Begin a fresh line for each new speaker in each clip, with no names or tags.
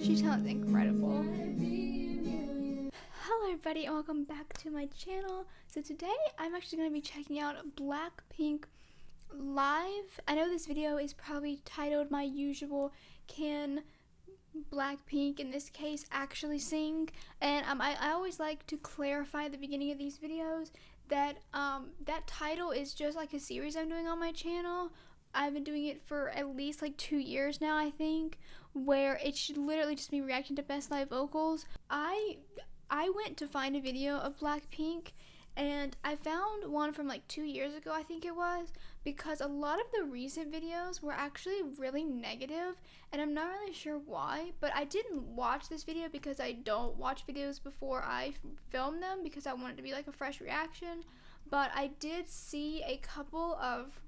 She sounds incredible. Hello everybody and welcome back to my channel. So today I'm actually going to be checking out BLACKPINK live. I know this video is probably titled my usual Can BLACKPINK, in this case, actually sing? And I always like to clarify at the beginning of these videos that that title is just like a series I'm doing on my channel. I've been doing it for at least like 2 years now, I think, where it should literally just be reacting to best live vocals. I went to find a video of BLACKPINK and I found one from like 2 years ago, I think it was, because a lot of the recent videos were actually really negative and I'm not really sure why, but I didn't watch this video because I don't watch videos before I film them because I want it to be like a fresh reaction. But I did see a couple of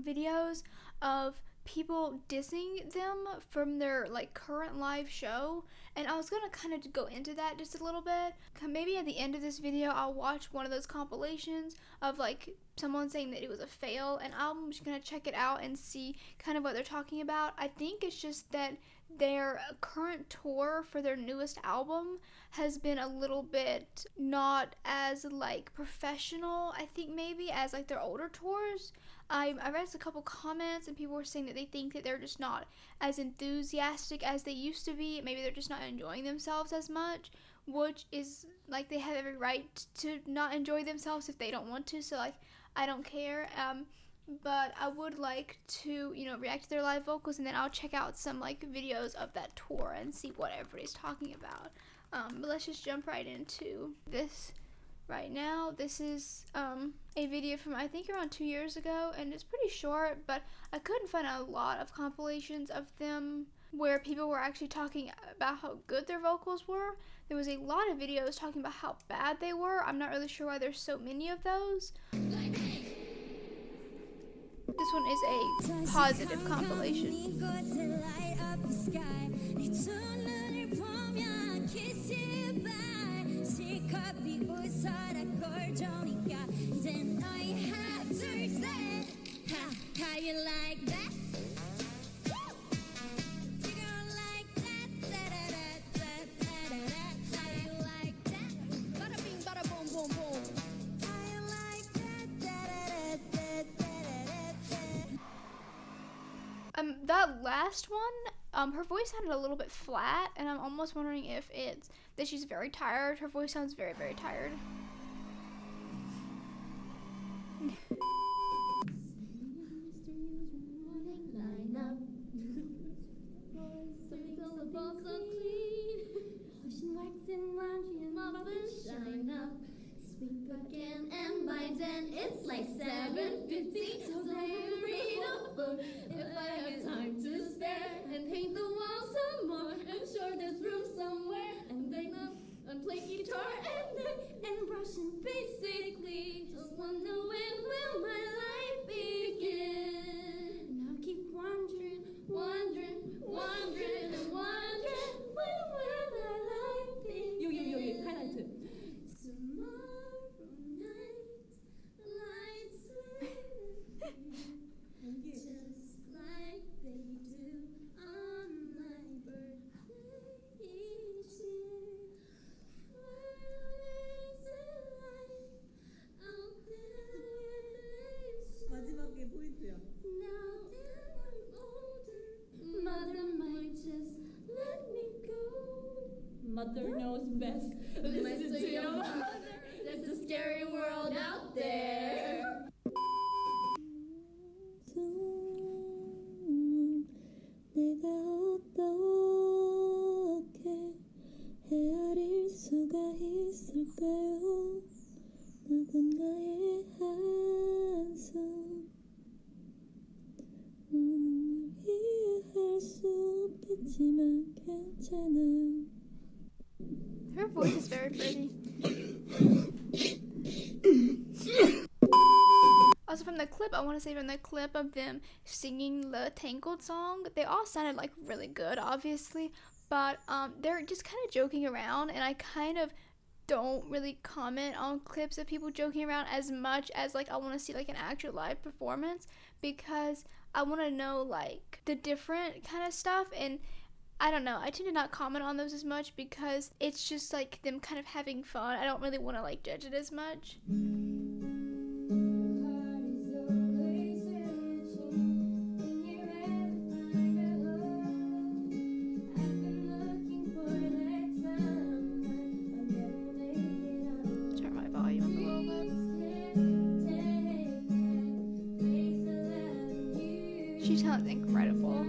videos of people dissing them from their like current live show, and I was gonna kind of go into that just a little bit. Maybe at the end of this video I'll watch one of those compilations of like someone saying that it was a fail, and I'm just gonna check it out and see kind of what they're talking about. I think it's just that their current tour for their newest album has been a little bit not as like professional, I think, maybe as like their older tours. I read a couple comments and people were saying that they think that they're just not as enthusiastic as they used to be. Maybe they're just not enjoying themselves as much, which is like they have every right to not enjoy themselves if they don't want to, so like I don't care. But I would like to, react to their live vocals, and then I'll check out some like videos of that tour and see what everybody's talking about. But let's just jump right into this right now. This is a video from I think around 2 years ago, and it's pretty short, but I couldn't find a lot of compilations of them where people were actually talking about how good their vocals were. There was a lot of videos talking about how bad they were. I'm not really sure why there's so many of those. This one is a positive compilation.
How you like that?
That last one, her voice sounded a little bit flat, and I'm almost wondering if it's that she's very tired. Her voice sounds very, very tired.
Sweep again, and by then it's like 7:50. So then read a book if I have time to spare, and paint the walls some more. I'm sure there's room somewhere, and then and play guitar and brush, and basically just wonder when will my life begin. And I'll keep wondering, wondering, wondering, and wondering when will my life begin.
요 하이라이트. 마지막에 포인트야.
Mother might just let me go.
Mother knows best.
Listen to your mother. There's a scary world out there.
내가 어떻게 헤아릴 수가 있을까요? 누군가의 한숨 이해할 수 없겠지만 괜찮아요.
Her voice is very pretty. Also from the clip, I want to say from the clip of them singing the Tangled song, they all sounded like really good, obviously, but they're just kind of joking around, and I kind of don't really comment on clips of people joking around as much as like I want to see like an actual live performance, because I want to know like the different kind of stuff. And I don't know. I tend to not comment on those as much because it's just like them kind of having fun. I don't really want to like judge it as much. Turn my volume up a little bit. She sounds incredible.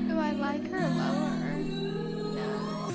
Do I like her lower? No.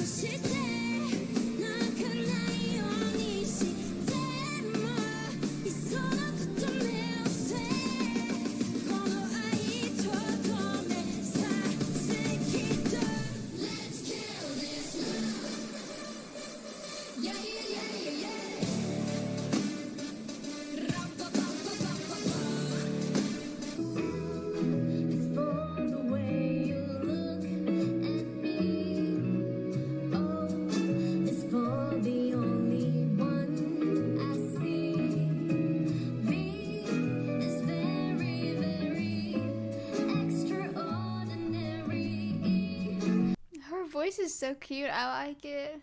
Her voice is so cute. I like it.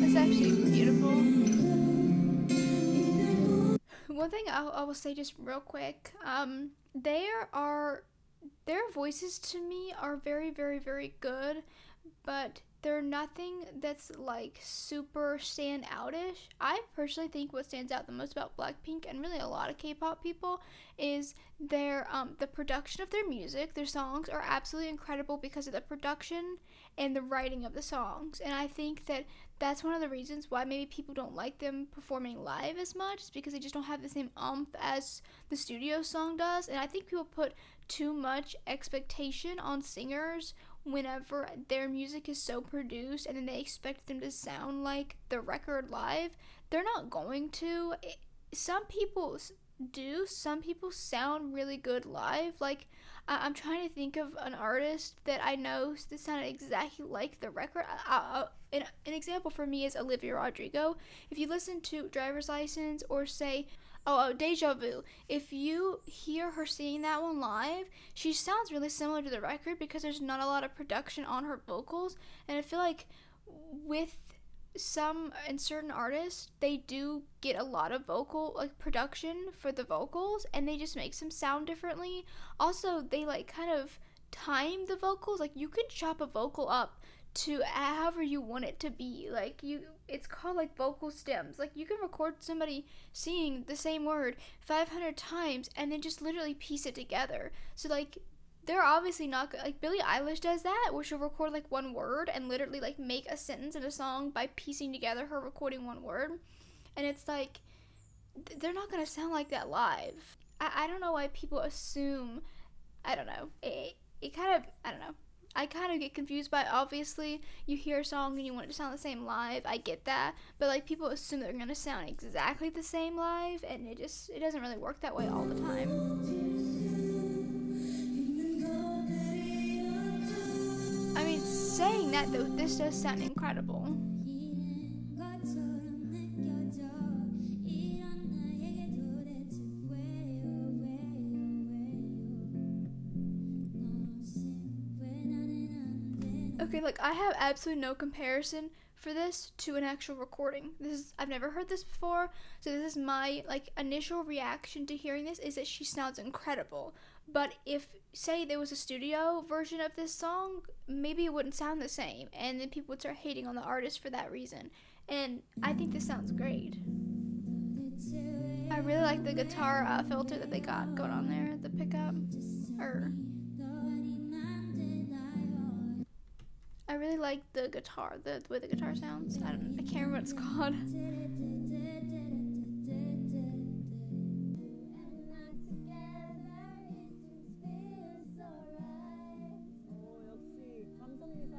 It's actually beautiful. One thing I will say just real quick, their voices to me are very, very, very good, but they're nothing that's like super stand outish. I personally think what stands out the most about Blackpink and really a lot of K-pop people is their the production of their music. Their songs are absolutely incredible because of the production and the writing of the songs, and I think that that's one of the reasons why maybe people don't like them performing live as much, is because they just don't have the same oomph as the studio song does. And I think people put too much expectation on singers whenever their music is so produced, and then they expect them to sound like the record live. They're not going to. Some people do. Some people sound really good live. Like, I'm trying to think of an artist that I know that sounded exactly like the record. An example for me is Olivia Rodrigo. If you listen to Driver's License or say, Deja Vu, if you hear her singing that one live, she sounds really similar to the record because there's not a lot of production on her vocals. And I feel like with some and certain artists, they do get a lot of vocal like production for the vocals, and they just makes them sound differently. Also, they like kind of time the vocals. Like, you can chop a vocal up to however you want it to be. Like, it's called like vocal stems. Like, you can record somebody singing the same word 500 times and then just literally piece it together. So like, they're obviously not like Billie Eilish does that, where she'll record like one word and literally like make a sentence in a song by piecing together her recording one word. And it's like, they're not gonna sound like that live. I don't know why people assume. I don't know. It kind of, I don't know. I kind of get confused by, obviously you hear a song and you want it to sound the same live. I get that, but like, people assume they're gonna sound exactly the same live, and it doesn't really work that way all the time. I mean, saying that though, this does sound incredible. Okay, look, I have absolutely no comparison for this to an actual recording. I've never heard this before, so this is my like initial reaction to hearing this, is that she sounds incredible. But if, say, there was a studio version of this song, maybe it wouldn't sound the same, and then people would start hating on the artist for that reason. And I think this sounds great. I really like the guitar filter that they got going on there, the pickup. like the guitar, the way the guitar sounds. I can't remember what it's called.
역시 감성미사.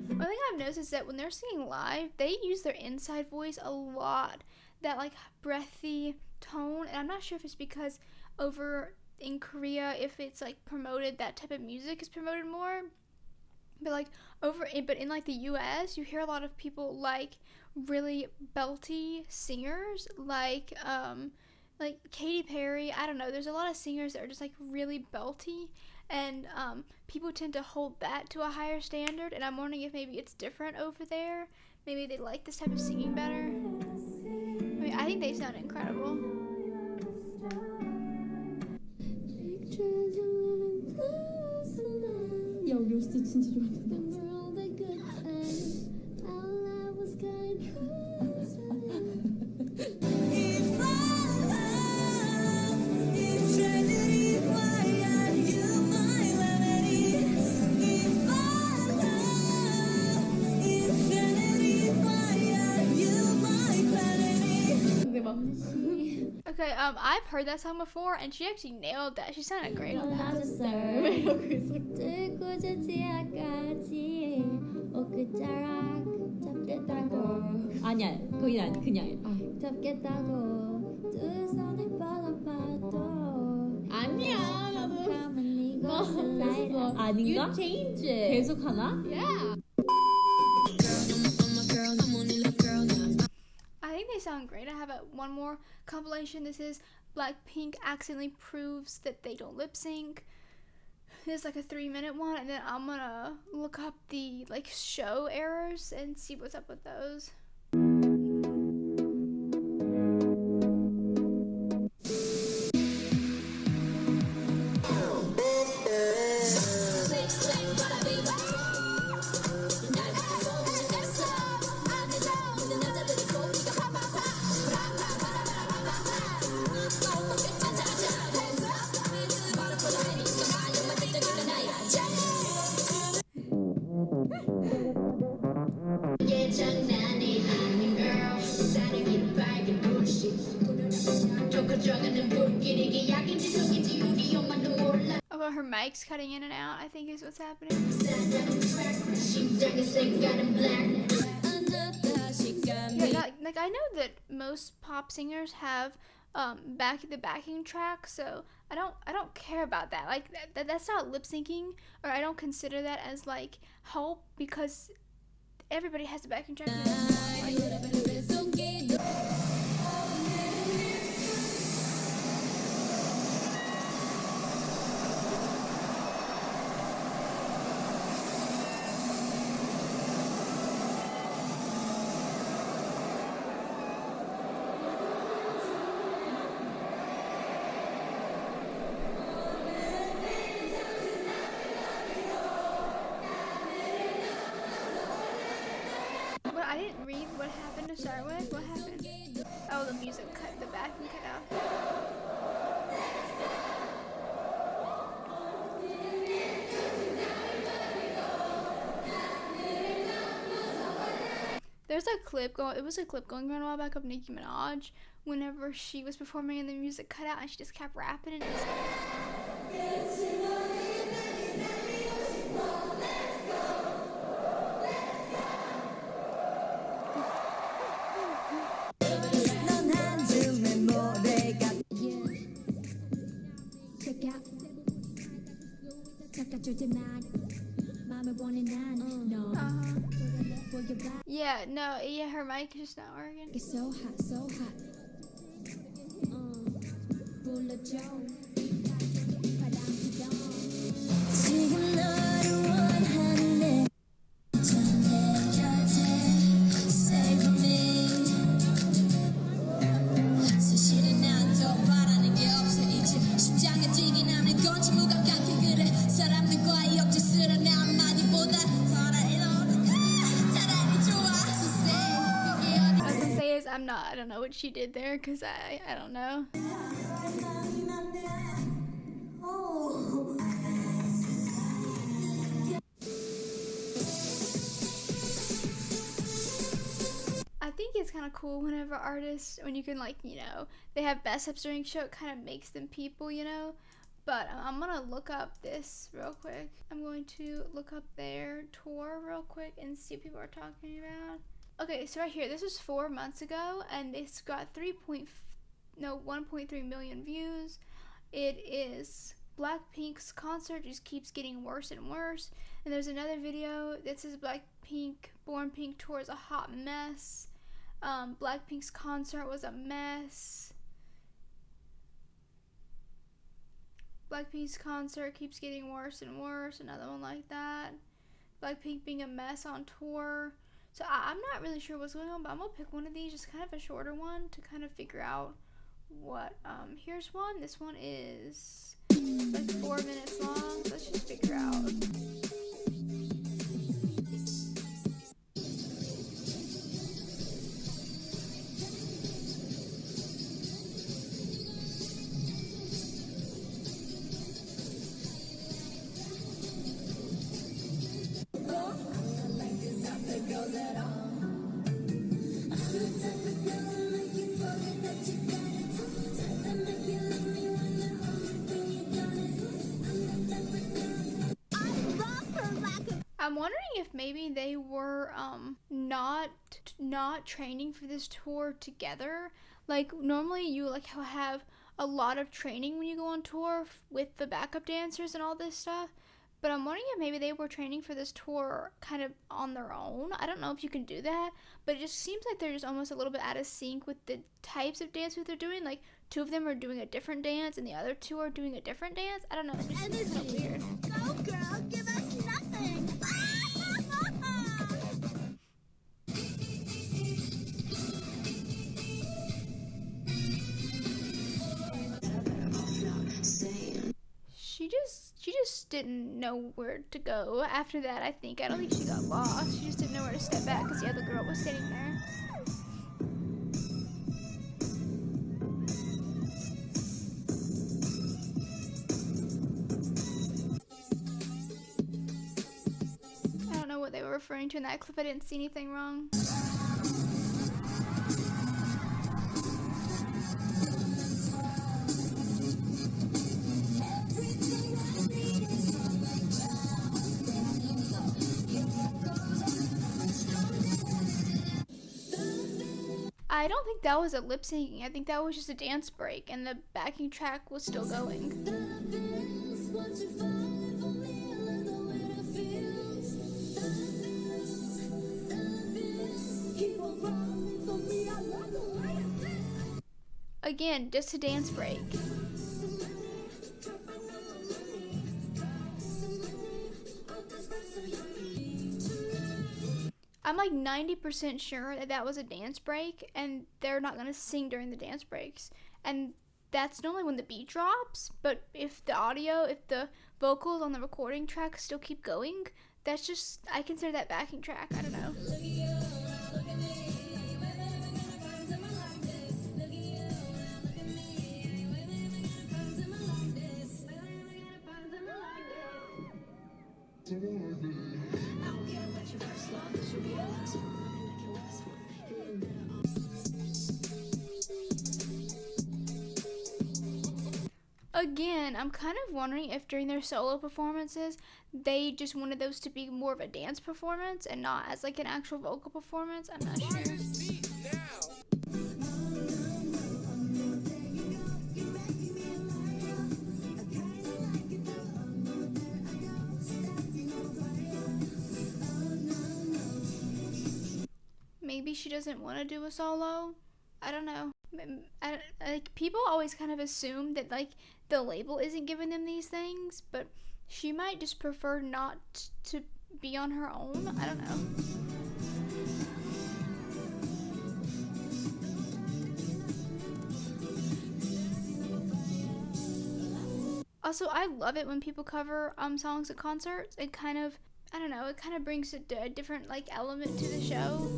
One thing I've noticed is that when they're singing live, they use their inside voice a lot. That like breathy tone, and I'm not sure if it's because over in Korea, if it's like promoted, that type of music is promoted more. But like but in like the US, you hear a lot of people like really belty singers, like Katy Perry. I don't know. There's a lot of singers that are just like really belty, and people tend to hold that to a higher standard. And I'm wondering if maybe it's different over there. Maybe they like this type of singing better. I mean, I think they sound incredible.
야 우리 요스트 진짜 좋아한다.
Okay, I've heard that song before, and she actually nailed that. She sounded great on that.
아니야 거긴 그냥 아니야 나도 아닌가? You change it. 계속 하나?
Yeah. I think they sound great. I have one more compilation. This is BLACKPINK Accidentally Proves That They Don't Lip Sync. It's like a 3-minute one, and then I'm gonna look up the like show errors and see what's up with those. Oh, her mic's cutting in and out, I think is what's happening. Yeah, like I know that most pop singers have the backing track, so I don't care about that. Like that's not lip syncing, or I don't consider that as like help, because everybody has a backing track. I didn't read what happened to start with. What happened? Oh, the music cut, the backing cut out. There's a clip going. It was a clip going around a while back of Nicki Minaj whenever she was performing and the music cut out and she just kept rapping and it was yeah, no, yeah, her mic is just not working.
It's so hot, so hot.
I don't know what she did there, because I don't know. I think it's kind of cool whenever artists, when you can, like, you know, they have best ups during show, it kind of makes them people, you know. But I'm gonna look up this real quick. I'm going to look up their tour real quick and see what people are talking about. Okay, so right here, this was 4 months ago, and it's got 1.3 million views. It is Blackpink's concert just keeps getting worse and worse. And there's another video that says Blackpink Born Pink tour is a hot mess. Blackpink's concert was a mess. Blackpink's concert keeps getting worse and worse. Another one like that. Blackpink being a mess on tour. So I'm not really sure what's going on, but I'm gonna pick one of these, just kind of a shorter one, to kind of figure out what. Here's one. This one is like 4 minutes long. So let's just figure out. I'm wondering if maybe they were not training for this tour together. Like, normally you like have a lot of training when you go on tour with the backup dancers and all this stuff. But I'm wondering if maybe they were training for this tour kind of on their own. I don't know if you can do that, but it just seems like they're just almost a little bit out of sync with the types of dance they're doing. Like, 2 of them are doing a different dance and the other 2 are doing a different dance. I don't know. It just seems kind of weird.
Go, girl, give us nothing.
She just didn't know where to go after that, I think. I don't think she got lost. She just didn't know where to step back because the other girl was sitting there. I don't know what they were referring to in that clip. I didn't see anything wrong. I don't think that was a lip syncing. I think that was just a dance break, and the backing track was still going. Again, just a dance break. I'm like 90% sure that that was a dance break, and they're not gonna sing during the dance breaks. And that's normally when the beat drops, but if the vocals on the recording track still keep going, that's just, I consider that backing track. I don't know. Again, I'm kind of wondering if during their solo performances, they just wanted those to be more of a dance performance and not as like an actual vocal performance. I'm not sure. Maybe she doesn't want to do a solo. I don't know. Like, people always kind of assume that like the label isn't giving them these things, but she might just prefer not to be on her own. I don't know. Also, I love it when people cover songs at concerts. It kind of, I don't know, it kind of brings a different like element to the show.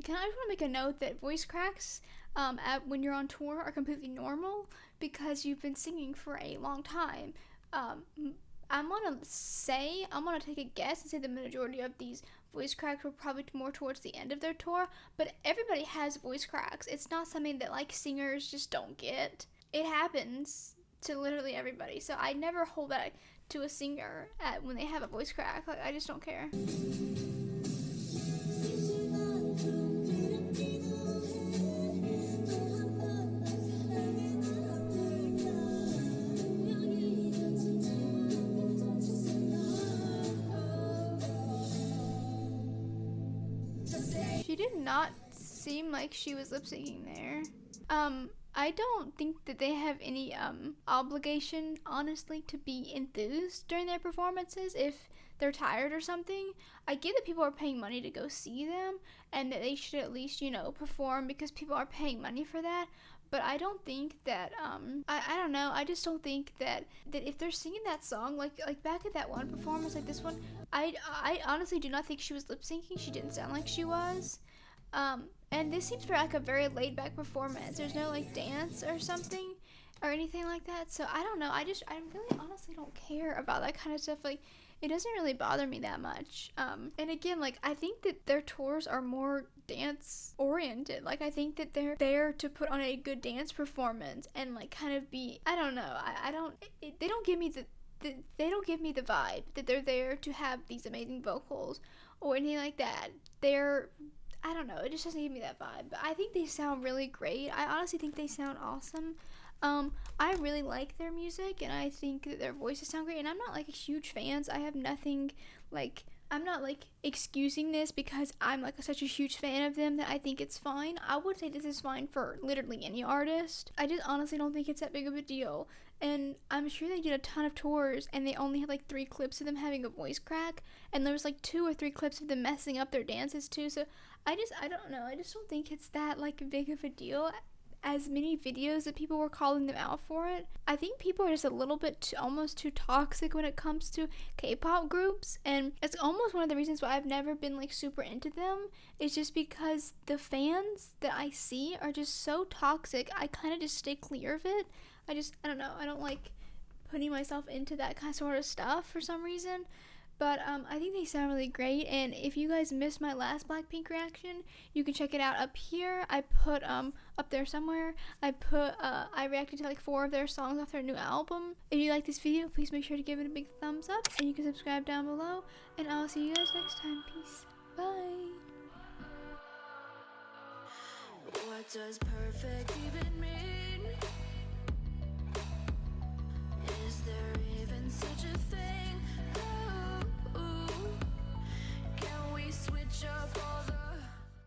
Can I just want to make a note that voice cracks when you're on tour are completely normal because you've been singing for a long time. I'm gonna take a guess and say the majority of these voice cracks were probably more towards the end of their tour, but everybody has voice cracks. It's not something that like singers just don't get. It happens to literally everybody, so I never hold that to a singer when they have a voice crack. Like, I just don't care. She did not seem like she was lip syncing there. I don't think that they have any obligation, honestly, to be enthused during their performances if they're tired or something. I get that people are paying money to go see them and that they should at least, you know, perform because people are paying money for that. But I don't think that I don't know. I just don't think that if they're singing that song like back at that one performance like this one, I honestly do not think she was lip syncing. She didn't sound like she was. And this seems for like a very laid back performance. There's no like dance or something or anything like that. So I don't know. I really honestly don't care about that kind of stuff. Like, it doesn't really bother me that much. And again, like, I think that their tours are more dance oriented. Like, I think that they're there to put on a good dance performance and like kind of be, I don't know. They don't give me the vibe that they're there to have these amazing vocals or anything like that. I don't know, it just doesn't give me that vibe. But I think they sound really great. I honestly think they sound awesome. I really like their music, and I think that their voices sound great. And I'm not like a huge fan. I have nothing like, I'm not like excusing this because I'm like such a huge fan of them that I think it's fine. I would say this is fine for literally any artist. I just honestly don't think it's that big of a deal. And I'm sure they did a ton of tours and they only had like 3 clips of them having a voice crack, and there was like 2 or 3 clips of them messing up their dances too. So I don't know. I just don't think it's that like big of a deal. As many videos that people were calling them out for it. I think people are just a little bit almost too toxic when it comes to K-pop groups, and it's almost one of the reasons why I've never been like super into them. It's just because the fans that I see are just so toxic. I kind of just stay clear of it. I don't know. I don't like putting myself into that kind of sort of stuff for some reason. But I think they sound really great, and if you guys missed my last Blackpink reaction, you can check it out up here. I put up there somewhere. I reacted to like 4 of their songs off their new album. If you like this video, please make sure to give it a big thumbs up, and you can subscribe down below, and I'll see you guys next time. Peace. Bye.
What does perfect even mean? Is there even such a thing? Can we switch up all the